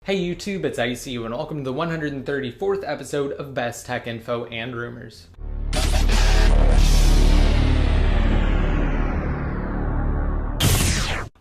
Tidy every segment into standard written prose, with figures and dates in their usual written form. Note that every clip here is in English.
Hey YouTube, it's ICU and welcome to the 134th episode of Best Tech Info and Rumors.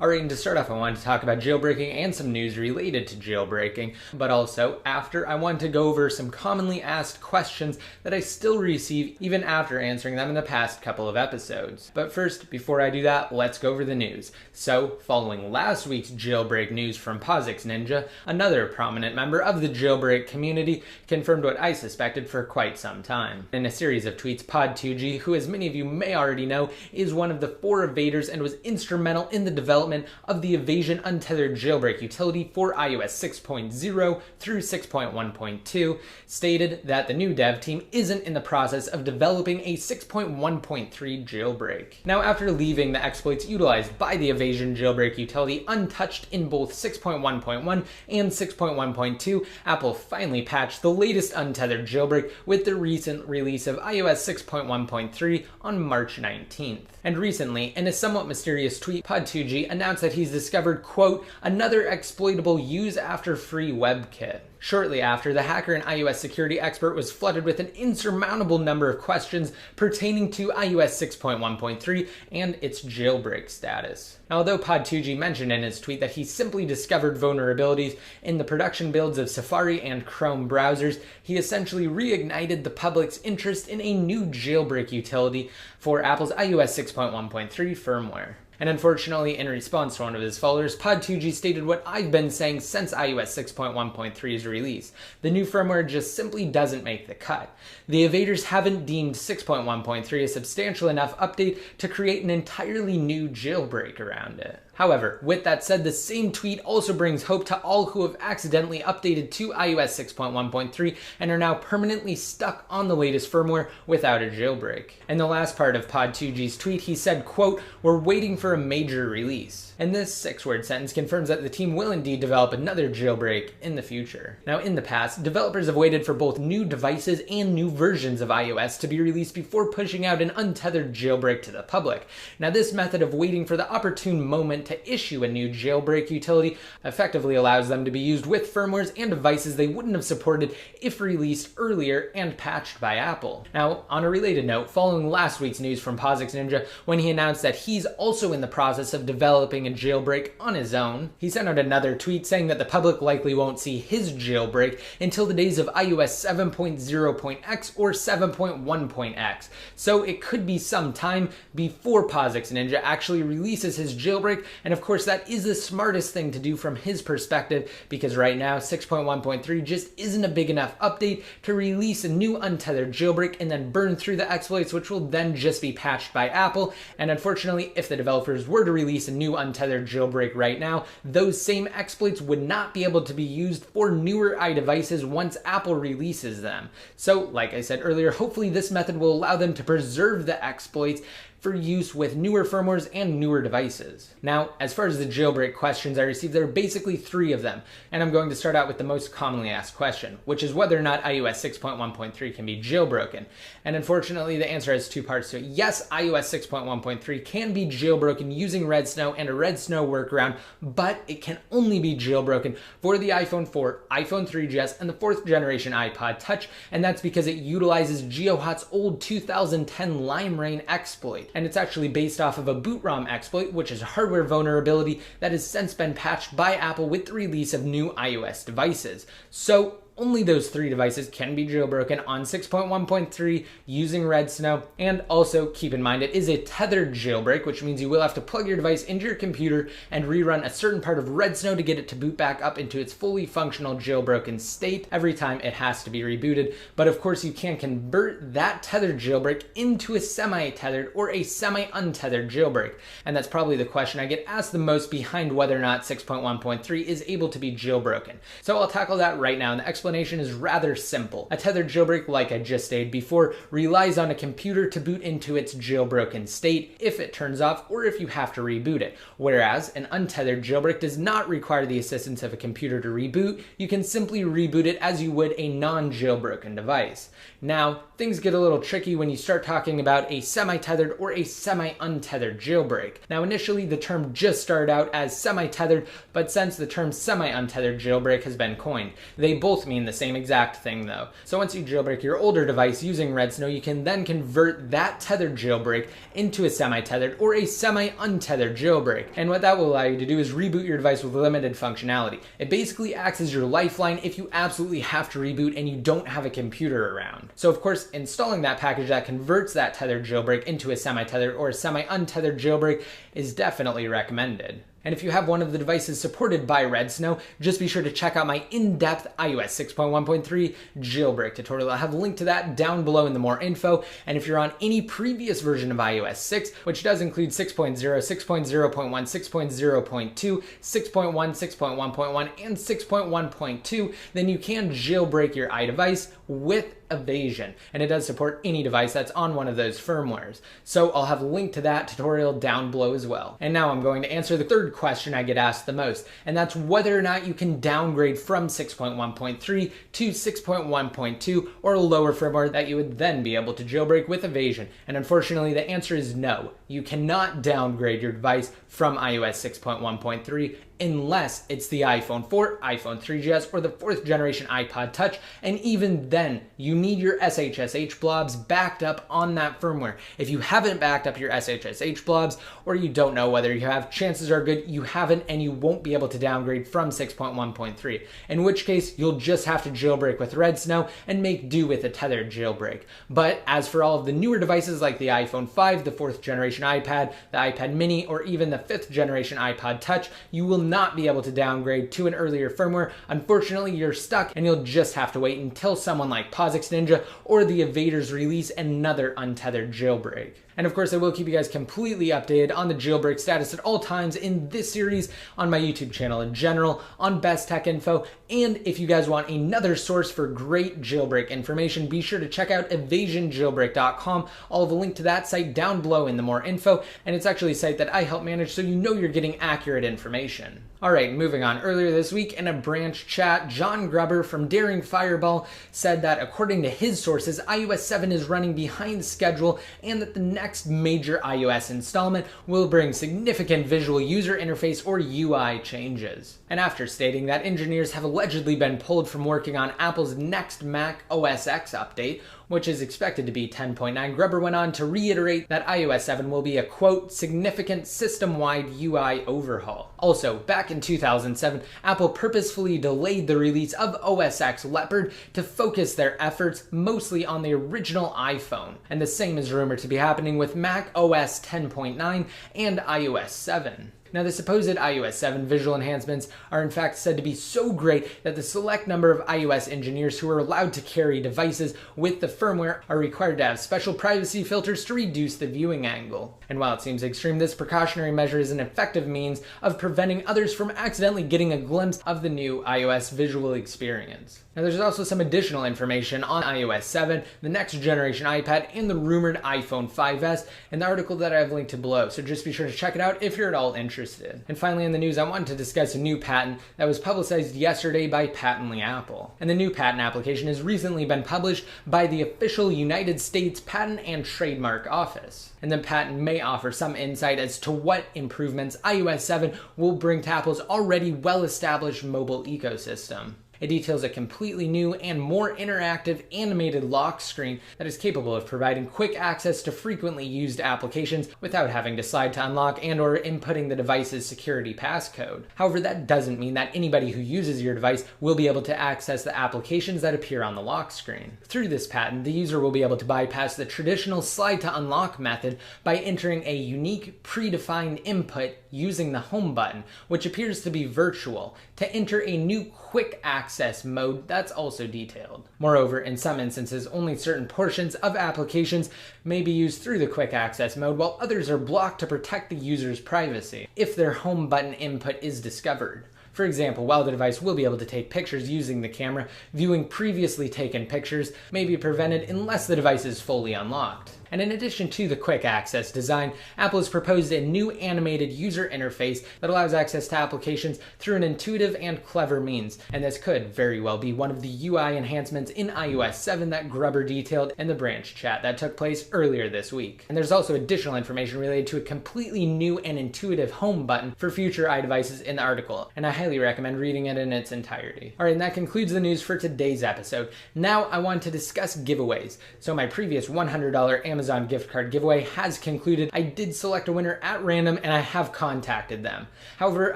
Alright, and to start off, I wanted to talk about jailbreaking and some news related to jailbreaking, but also, after, I wanted to go over some commonly asked questions that I still receive even after answering them in the past couple of episodes. But first, before I do that, let's go over the news. So, following last week's jailbreak news from POSIX Ninja, another prominent member of the jailbreak community confirmed what I suspected for quite some time. In a series of tweets, Pod2G, who as many of you may already know, is one of the 4 evaders and was instrumental in the development of the Evasion Untethered jailbreak utility for iOS 6.0 through 6.1.2, stated that the new dev team isn't in the process of developing a 6.1.3 jailbreak. Now, after leaving the exploits utilized by the Evasion jailbreak utility untouched in both 6.1.1 and 6.1.2, Apple finally patched the latest Untethered jailbreak with the recent release of iOS 6.1.3 on March 19th. And recently, in a somewhat mysterious tweet, Pod2G announced that he's discovered, quote, another exploitable use after free WebKit. Shortly after, the hacker and iOS security expert was flooded with an insurmountable number of questions pertaining to iOS 6.1.3 and its jailbreak status. Now, although Pod2G mentioned in his tweet that he simply discovered vulnerabilities in the production builds of Safari and Chrome browsers, he essentially reignited the public's interest in a new jailbreak utility for Apple's iOS 6.1.3 firmware. And unfortunately, in response to one of his followers, Pod2G stated what I've been saying since iOS 6.1.3's release. The new firmware just simply doesn't make the cut. The evaders haven't deemed 6.1.3 a substantial enough update to create an entirely new jailbreak around it. However, with that said, the same tweet also brings hope to all who have accidentally updated to iOS 6.1.3 and are now permanently stuck on the latest firmware without a jailbreak. In the last part of Pod2G's tweet, he said, quote, we're waiting for a major release. And this 6-word sentence confirms that the team will indeed develop another jailbreak in the future. Now, in the past, developers have waited for both new devices and new versions of iOS to be released before pushing out an untethered jailbreak to the public. Now, this method of waiting for the opportune moment to issue a new jailbreak utility effectively allows them to be used with firmwares and devices they wouldn't have supported if released earlier and patched by Apple. Now, on a related note, following last week's news from POSIX Ninja, when he announced that he's also in the process of developing a jailbreak on his own, he sent out another tweet saying that the public likely won't see his jailbreak until the days of iOS 7.0.x or 7.1.x. So it could be some time before POSIX Ninja actually releases his jailbreak, and of course that is the smartest thing to do from his perspective, because right now 6.1.3 just isn't a big enough update to release a new untethered jailbreak and then burn through the exploits, which will then just be patched by Apple. And unfortunately, if the developers were to release a new untethered jailbreak right now, those same exploits would not be able to be used for newer iDevices once Apple releases them. So, like I said earlier, hopefully this method will allow them to preserve the exploits for use with newer firmwares and newer devices. Now, as far as the jailbreak questions I received, there are basically 3 of them, and I'm going to start out with the most commonly asked question, which is whether or not iOS 6.1.3 can be jailbroken. And unfortunately, the answer has 2 parts to it. Yes, iOS 6.1.3 can be jailbroken using Redsn and a Redsn workaround, but it can only be jailbroken for the iPhone 4, iPhone 3GS, and the 4th generation iPod Touch, and that's because it utilizes GeoHot's old 2010 Lime Rain exploit. And it's actually based off of a boot ROM exploit, which is a hardware vulnerability that has since been patched by Apple with the release of new iOS devices. So only those 3 devices can be jailbroken on 6.1.3 using Redsn. And also keep in mind, it is a tethered jailbreak, which means you will have to plug your device into your computer and rerun a certain part of Redsn to get it to boot back up into its fully functional jailbroken state every time it has to be rebooted. But of course, you can convert that tethered jailbreak into a semi-tethered or a semi-untethered jailbreak. And that's probably the question I get asked the most behind whether or not 6.1.3 is able to be jailbroken. So I'll tackle that right now. And the explanation is rather simple. A tethered jailbreak, like I just stated before, relies on a computer to boot into its jailbroken state if it turns off or if you have to reboot it, whereas an untethered jailbreak does not require the assistance of a computer to reboot. You can simply reboot it as you would a non-jailbroken device. Now, things get a little tricky when you start talking about a semi-tethered or a semi-untethered jailbreak. Now, initially the term just started out as semi-tethered, but since the term semi-untethered jailbreak has been coined, they both mean the same exact thing though. So once you jailbreak your older device using Redsn, you can then convert that tethered jailbreak into a semi-tethered or a semi-untethered jailbreak. And what that will allow you to do is reboot your device with limited functionality. It basically acts as your lifeline if you absolutely have to reboot and you don't have a computer around. So of course, installing that package that converts that tethered jailbreak into a semi-tethered or a semi-untethered jailbreak is definitely recommended. And if you have one of the devices supported by Redsn, just be sure to check out my in-depth iOS 6.1.3 jailbreak tutorial. I'll have a link to that down below in the more info. And if you're on any previous version of iOS 6, which does include 6.0, 6.0.1, 6.0.2, 6.1, 6.1.1, and 6.1.2, then you can jailbreak your iDevice with Evasion, and it does support any device that's on one of those firmwares. So I'll have a link to that tutorial down below as well. And now I'm going to answer the third question I get asked the most, and that's whether or not you can downgrade from 6.1.3 to 6.1.2 or a lower firmware that you would then be able to jailbreak with Evasion. And unfortunately, the answer is no. You cannot downgrade your device from iOS 6.1.3 unless it's the iPhone 4, iPhone 3GS, or the 4th generation iPod Touch, and even then, you need your SHSH blobs backed up on that firmware. If you haven't backed up your SHSH blobs, or you don't know whether you have, chances are good you haven't, and you won't be able to downgrade from 6.1.3, in which case you'll just have to jailbreak with Redsn and make do with a tethered jailbreak. But as for all of the newer devices like the iPhone 5, the 4th generation iPad, the iPad mini, or even the 5th generation iPod Touch, you will not be able to downgrade to an earlier firmware. Unfortunately, you're stuck and you'll just have to wait until someone like POSIX Ninja or the Evaders release another untethered jailbreak. And of course, I will keep you guys completely updated on the jailbreak status at all times in this series, on my YouTube channel in general, on Best Tech Info, and if you guys want another source for great jailbreak information, be sure to check out evasionjailbreak.com. I'll have a link to that site down below in the more info, and it's actually a site that I help manage so you know you're getting accurate information. Alright, moving on. Earlier this week in a branch chat, John Gruber from Daring Fireball said that according to his sources, iOS 7 is running behind schedule and that the next major iOS installment will bring significant visual user interface or UI changes. And after stating that engineers have allegedly been pulled from working on Apple's next Mac OS X update, which is expected to be 10.9, Gruber went on to reiterate that iOS 7 will be a, quote, significant system-wide UI overhaul. Also, back in 2007, Apple purposefully delayed the release of OS X Leopard to focus their efforts mostly on the original iPhone, and the same is rumored to be happening with Mac OS 10.9 and iOS 7. Now, the supposed iOS 7 visual enhancements are in fact said to be so great that the select number of iOS engineers who are allowed to carry devices with the firmware are required to have special privacy filters to reduce the viewing angle. And while it seems extreme, this precautionary measure is an effective means of preventing others from accidentally getting a glimpse of the new iOS visual experience. Now, there's also some additional information on iOS 7, the next generation iPad, and the rumored iPhone 5S in the article that I have linked to below, so just be sure to check it out if you're at all interested. And finally in the news, I wanted to discuss a new patent that was publicized yesterday by Patently Apple. And the new patent application has recently been published by the official United States Patent and Trademark Office. And the patent may offer some insight as to what improvements iOS 7 will bring to Apple's already well-established mobile ecosystem. It details a completely new and more interactive animated lock screen that is capable of providing quick access to frequently used applications without having to slide to unlock and or inputting the device's security passcode. However, that doesn't mean that anybody who uses your device will be able to access the applications that appear on the lock screen. Through this patent, the user will be able to bypass the traditional slide to unlock method by entering a unique predefined input using the home button, which appears to be virtual, to enter a new quick access mode that's also detailed. Moreover, in some instances, only certain portions of applications may be used through the quick access mode, while others are blocked to protect the user's privacy if their home button input is discovered. For example, while the device will be able to take pictures using the camera, viewing previously taken pictures may be prevented unless the device is fully unlocked. And in addition to the quick access design, Apple has proposed a new animated user interface that allows access to applications through an intuitive and clever means. And this could very well be one of the UI enhancements in iOS 7 that Grubber detailed in the branch chat that took place earlier this week. And there's also additional information related to a completely new and intuitive home button for future iDevices in the article, and I highly recommend reading it in its entirety. Alright, and that concludes the news for today's episode. Now I want to discuss giveaways. So my previous $100 Amazon gift card giveaway has concluded. I did select a winner at random and I have contacted them. However,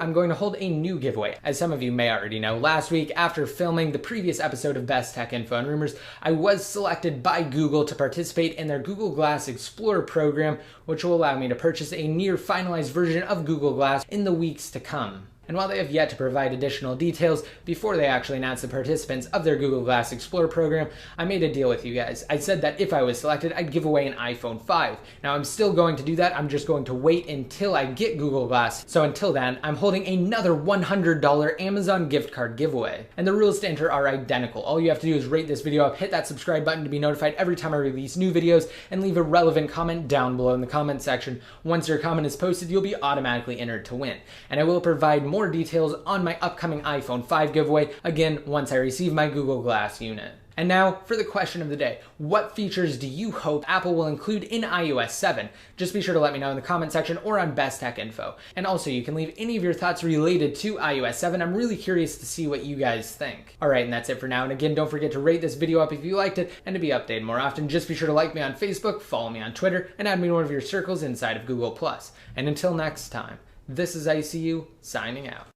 I'm going to hold a new giveaway. As some of you may already know, last week after filming the previous episode of Best Tech Info and Rumors, I was selected by Google to participate in their Google Glass Explorer program, which will allow me to purchase a near finalized version of Google Glass in the weeks to come. And while they have yet to provide additional details before they actually announce the participants of their Google Glass Explorer program, I made a deal with you guys. I said that if I was selected, I'd give away an iPhone 5. Now I'm still going to do that, I'm just going to wait until I get Google Glass. So until then, I'm holding another $100 Amazon gift card giveaway. And the rules to enter are identical. All you have to do is rate this video up, hit that subscribe button to be notified every time I release new videos, and leave a relevant comment down below in the comment section. Once your comment is posted, you'll be automatically entered to win. And I will provide more details on my upcoming iPhone 5 giveaway, again, once I receive my Google Glass unit. And now for the question of the day. What features do you hope Apple will include in iOS 7? Just be sure to let me know in the comment section or on Best Tech Info. And also you can leave any of your thoughts related to iOS 7. I'm really curious to see what you guys think. Alright, and that's it for now. And again, don't forget to rate this video up if you liked it, and to be updated more often, just be sure to like me on Facebook, follow me on Twitter, and add me to one of your circles inside of Google+. And until next time, this is ICU signing out.